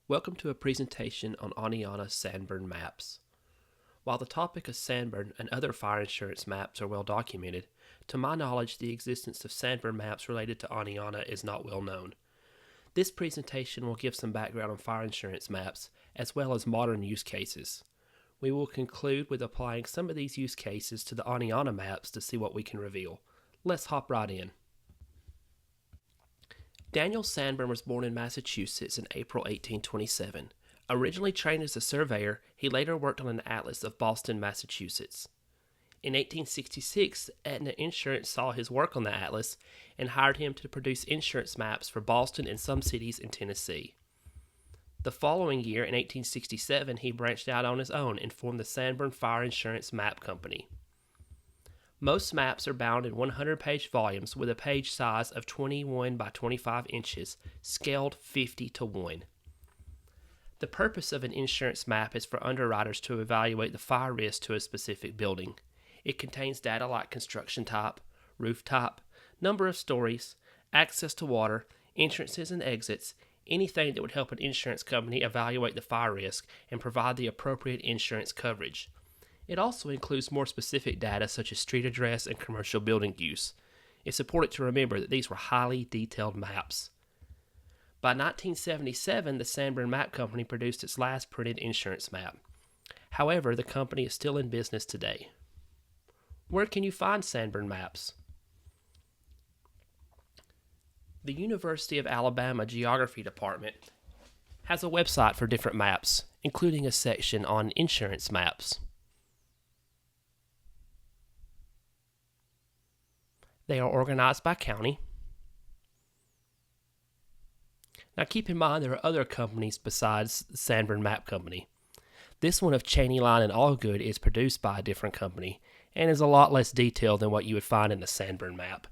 Welcome to a presentation on Oneonta Sanborn Maps. While the topic of Sanborn and other fire insurance maps are well documented, to my knowledge the existence of Sanborn maps related to Oneonta is not well known. This presentation will give some background on fire insurance maps, as well as modern use cases. We will conclude with applying some of these use cases to the Oneonta maps to see what we can reveal. Let's hop right in. Daniel Sanborn was born in Massachusetts in April 1827. Originally trained as a surveyor, he later worked on an atlas of Boston, Massachusetts. In 1866, Aetna Insurance saw his work on the atlas and hired him to produce insurance maps for Boston and some cities in Tennessee. The following year, in 1867, he branched out on his own and formed the Sanborn Fire Insurance Map Company. Most maps are bound in 100-page volumes with a page size of 21 by 25 inches, scaled 50 to 1. The purpose of an insurance map is for underwriters to evaluate the fire risk to a specific building. It contains data like construction type, roof type, number of stories, access to water, entrances and exits, anything that would help an insurance company evaluate the fire risk and provide the appropriate insurance coverage. It also includes more specific data such as street address and commercial building use. It's important to remember that these were highly detailed maps. By 1977, the Sanborn Map Company produced its last printed insurance map. However, the company is still in business today. Where can you find Sanborn maps? The University of Alabama Geography Department has a website for different maps, including a section on insurance maps. They are organized by county. Now keep in mind there are other companies besides the Sanborn Map Company. This one of Cheney Line and Allgood is produced by a different company and is a lot less detailed than what you would find in the Sanborn map.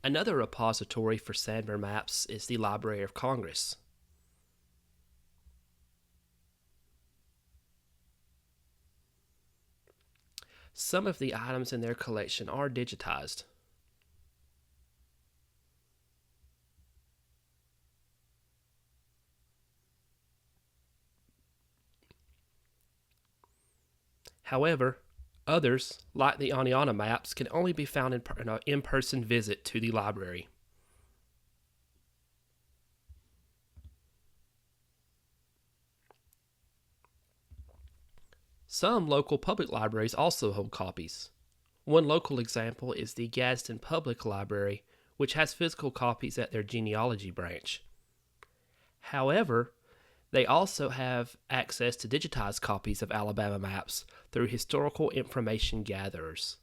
Another repository for Sanborn maps is the Library of Congress. Some of the items in their collection are digitized. However, others, like the Oneonta maps, can only be found in an in-person visit to the library. Some local public libraries also hold copies. One local example is the Gadsden Public Library, which has physical copies at their genealogy branch. However, they also have access to digitized copies of Alabama maps through historical information gatherers.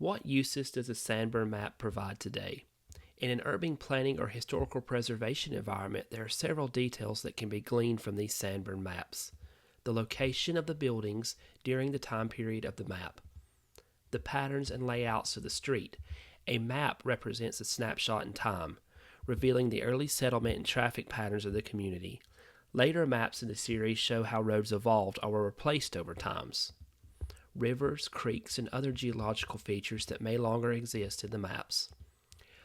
What uses does a Sanborn map provide today? In an urban planning or historical preservation environment, there are several details that can be gleaned from these Sanborn maps. The location of the buildings during the time period of the map. The patterns and layouts of the street. A map represents a snapshot in time, revealing the early settlement and traffic patterns of the community. Later maps in the series show how roads evolved or were replaced over times. Rivers, creeks, and other geological features that may longer exist in the maps.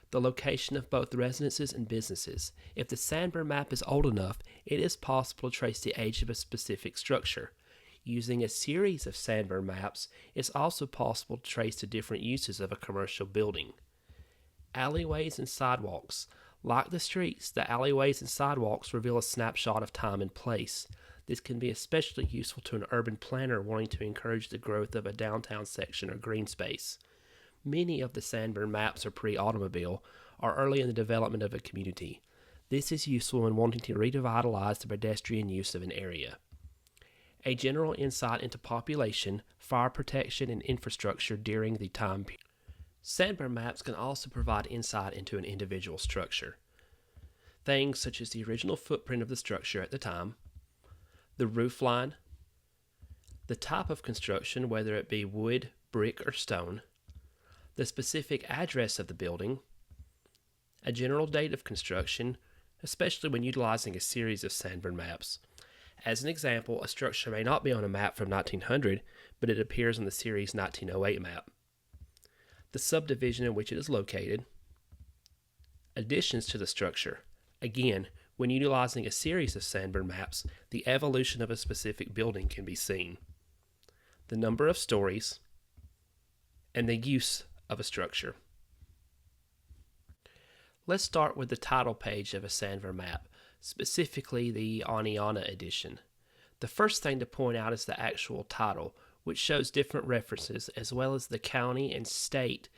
The location of both residences and businesses. If the Sanborn map is old enough, it is possible to trace the age of a specific structure. Using a series of Sanborn maps, it's also possible to trace the different uses of a commercial building. Alleyways and sidewalks. Like the streets, the alleyways and sidewalks reveal a snapshot of time and place. This can be especially useful to an urban planner wanting to encourage the growth of a downtown section or green space. Many of the Sanborn maps are pre-automobile or early in the development of a community. This is useful when wanting to revitalize the pedestrian use of an area. A general insight into population, fire protection, and infrastructure during the time period. Sanborn maps can also provide insight into an individual structure. Things such as the original footprint of the structure at the time, the roof line, the type of construction, whether it be wood, brick, or stone, the specific address of the building, a general date of construction, especially when utilizing a series of Sanborn maps. As an example, a structure may not be on a map from 1900, but it appears on the series 1908 map. The subdivision in which it is located, additions to the structure. Again, when utilizing a series of Sanborn maps, the evolution of a specific building can be seen. The number of stories, and the use of a structure. Let's start with the title page of a Sanborn map, specifically the Oneonta edition. The first thing to point out is the actual title, which shows different references as well as the county and state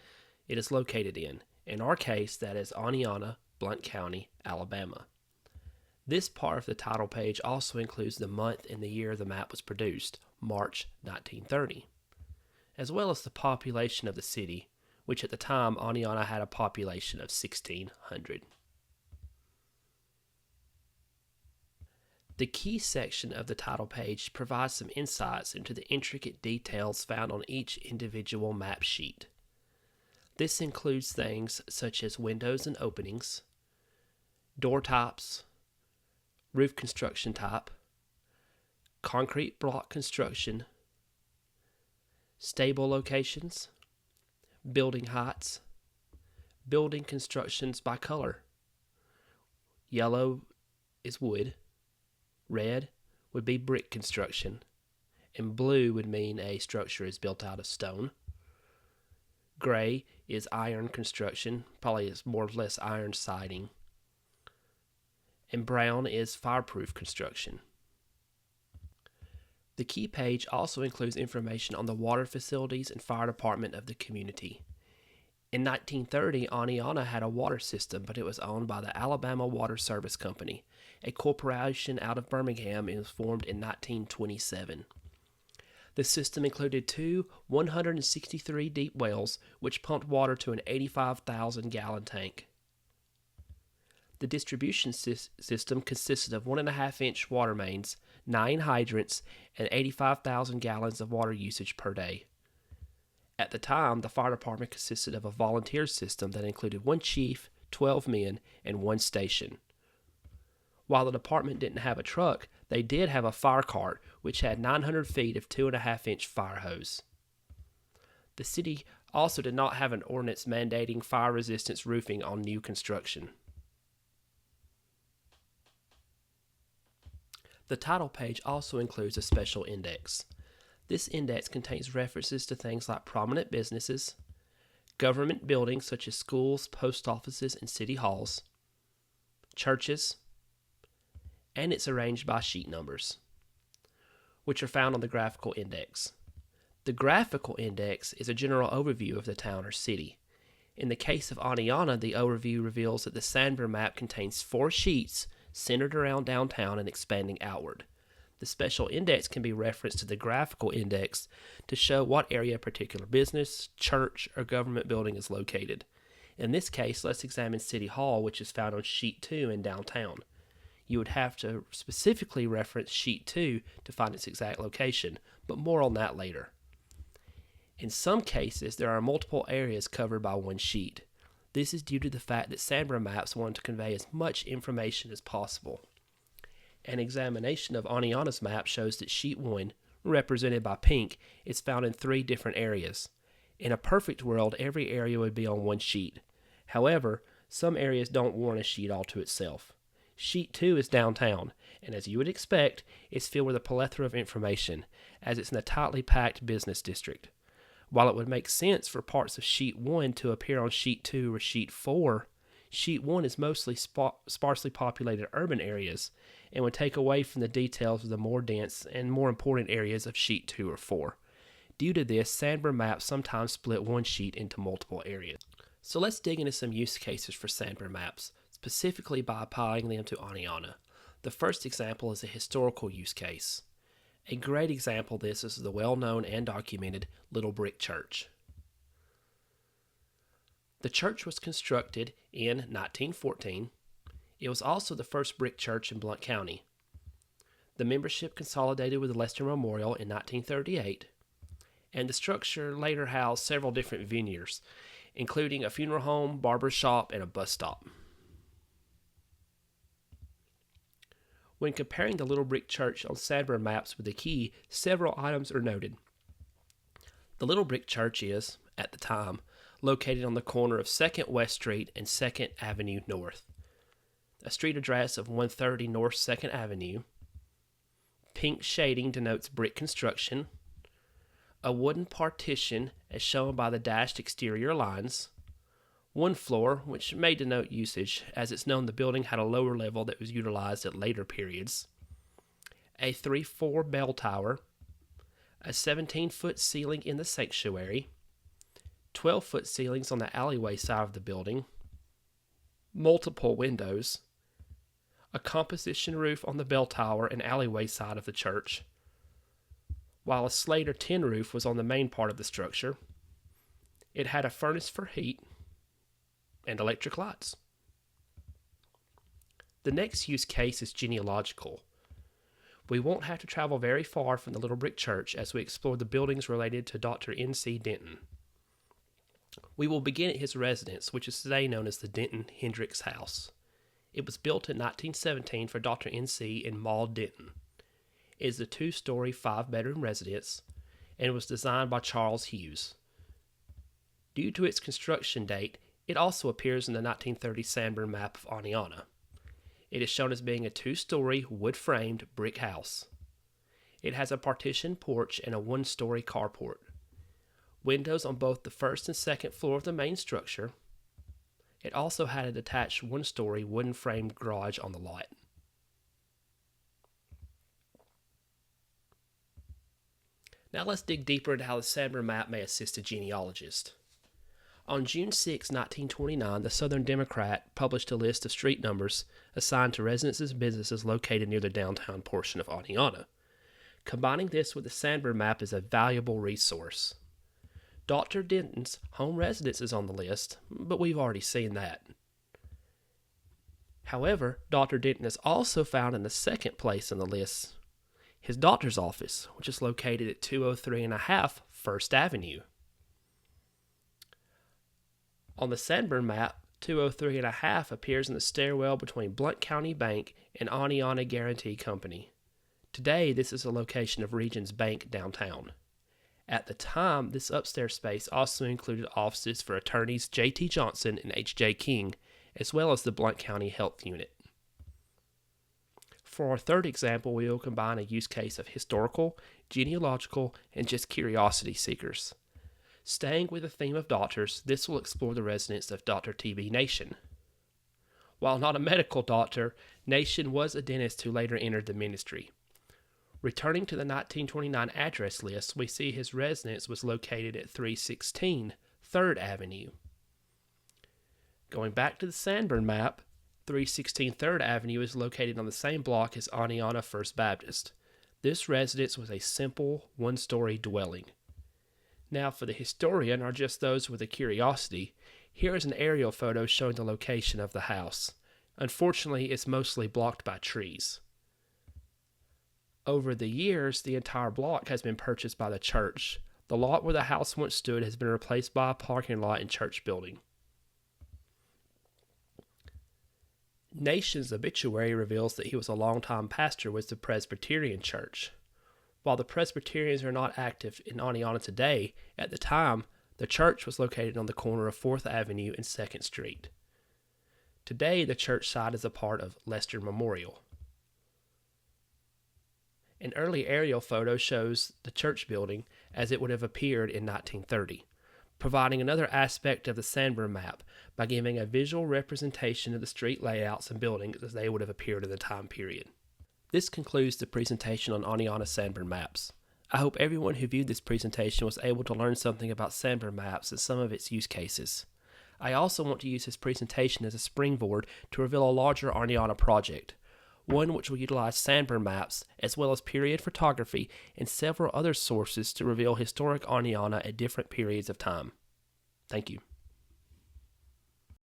it is located in our case that is Oneonta, Blount County, Alabama. This part of the title page also includes the month and the year the map was produced, March 1930, as well as the population of the city, which at the time Oneonta had a population of 1,600. The key section of the title page provides some insights into the intricate details found on each individual map sheet. This includes things such as windows and openings, door types, roof construction type, concrete block construction, stable locations, building heights, building constructions by color. Yellow is wood, red would be brick construction, and blue would mean a structure is built out of stone. Gray is iron construction, probably is more or less iron siding. And brown is fireproof construction. The key page also includes information on the water facilities and fire department of the community. In 1930, Oneonta had a water system, but it was owned by the Alabama Water Service Company, a corporation out of Birmingham and was formed in 1927. The system included two 163 deep wells, which pumped water to an 85,000-gallon tank. The distribution system consisted of 1.5-inch water mains, 9 hydrants, and 85,000 gallons of water usage per day. At the time, the fire department consisted of a volunteer system that included 1 chief, 12 men, and 1 station. While the department didn't have a truck, they did have a fire cart, which had 900 feet of 2.5-inch fire hose. The city also did not have an ordinance mandating fire resistance roofing on new construction. The title page also includes a special index. This index contains references to things like prominent businesses, government buildings such as schools, post offices, and city halls, churches, and it's arranged by sheet numbers, which are found on the graphical index. The graphical index is a general overview of the town or city. In the case of Oneonta, the overview reveals that the Sanborn map contains 4 sheets centered around downtown and expanding outward. The special index can be referenced to the graphical index to show what area a particular business, church, or government building is located. In this case, let's examine City Hall, which is found on Sheet 2 in downtown. You would have to specifically reference Sheet 2 to find its exact location, but more on that later. In some cases, there are multiple areas covered by one sheet. This is due to the fact that Sanborn Maps wanted to convey as much information as possible. An examination of Oneonta's map shows that Sheet 1, represented by pink, is found in 3 different areas. In a perfect world, every area would be on one sheet. However, some areas don't warrant a sheet all to itself. Sheet 2 is downtown, and as you would expect, it's filled with a plethora of information, as it's in a tightly packed business district. While it would make sense for parts of Sheet 1 to appear on Sheet 2 or Sheet 4, Sheet 1 is mostly sparsely populated urban areas and would take away from the details of the more dense and more important areas of Sheet 2 or 4. Due to this, Sanborn Maps sometimes split one sheet into multiple areas. So let's dig into some use cases for Sanborn Maps, specifically by applying them to Oneonta. The first example is a historical use case. A great example of this is the well-known and documented Little Brick Church. The church was constructed in 1914. It was also the first brick church in Blount County. The membership consolidated with the Lester Memorial in 1938, and the structure later housed several different venues, including a funeral home, barber shop, and a bus stop. When comparing the Little Brick Church on Sanborn Maps with the key, several items are noted. The Little Brick Church is, at the time, located on the corner of 2nd West Street and 2nd Avenue North. A street address of 130 North 2nd Avenue. Pink shading denotes brick construction. A wooden partition as shown by the dashed exterior lines. One floor, which may denote usage, as it's known the building had a lower level that was utilized at later periods. A 3-4 bell tower. A 17-foot ceiling in the sanctuary. 12-foot ceilings on the alleyway side of the building. Multiple windows. A composition roof on the bell tower and alleyway side of the church, while a slate or tin roof was on the main part of the structure. It had a furnace for heat and electric lights. The next use case is genealogical. We won't have to travel very far from the Little Brick Church as we explore the buildings related to Dr. N.C. Denton. We will begin at his residence, which is today known as the Denton Hendricks House. It was built in 1917 for Dr. N.C. and Maud Denton. It is a 2-story, 5-bedroom residence and was designed by Charles Hughes. Due to its construction date, it also appears in the 1930 Sanborn Map of Oneonta. It is shown as being a 2-story, wood-framed brick house. It has a partitioned porch and a 1-story carport. Windows on both the first and second floor of the main structure. It also had a detached 1-story wooden-framed garage on the lot. Now let's dig deeper into how the Sanborn Map may assist a genealogist. On June 6, 1929, the Southern Democrat published a list of street numbers assigned to residences and businesses located near the downtown portion of Oneonta. Combining this with the Sanborn Map is a valuable resource. Dr. Denton's home residence is on the list, but we've already seen that. However, Dr. Denton is also found in the second place on the list, his doctor's office, which is located at 203.5 First Avenue. On the Sanborn Map, 203.5 appears in the stairwell between Blount County Bank and Oneonta Guarantee Company. Today, this is a location of Regions Bank downtown. At the time, this upstairs space also included offices for attorneys J.T. Johnson and H.J. King, as well as the Blount County Health Unit. For our third example, we will combine a use case of historical, genealogical, and just curiosity seekers. Staying with the theme of doctors, this will explore the residence of Dr. T.B. Nation. While not a medical doctor, Nation was a dentist who later entered the ministry. Returning to the 1929 address list, we see his residence was located at 316 3rd Avenue. Going back to the Sanborn Map, 316 3rd Avenue is located on the same block as Oneonta First Baptist. This residence was a simple, 1-story dwelling. Now for the historian, or just those with a curiosity, here is an aerial photo showing the location of the house. Unfortunately, it's mostly blocked by trees. Over the years, the entire block has been purchased by the church. The lot where the house once stood has been replaced by a parking lot and church building. Nation's obituary reveals that he was a longtime pastor with the Presbyterian Church. While the Presbyterians are not active in Oneonta today, at the time, the church was located on the corner of 4th Avenue and 2nd Street. Today, the church site is a part of Lester Memorial. An early aerial photo shows the church building as it would have appeared in 1930, providing another aspect of the Sanborn Map by giving a visual representation of the street layouts and buildings as they would have appeared in the time period. This concludes the presentation on Oneonta Sanborn Maps. I hope everyone who viewed this presentation was able to learn something about Sanborn Maps and some of its use cases. I also want to use this presentation as a springboard to reveal a larger Oneonta project, one which will utilize Sanborn Maps as well as period photography and several other sources to reveal historic Oneonta at different periods of time. Thank you.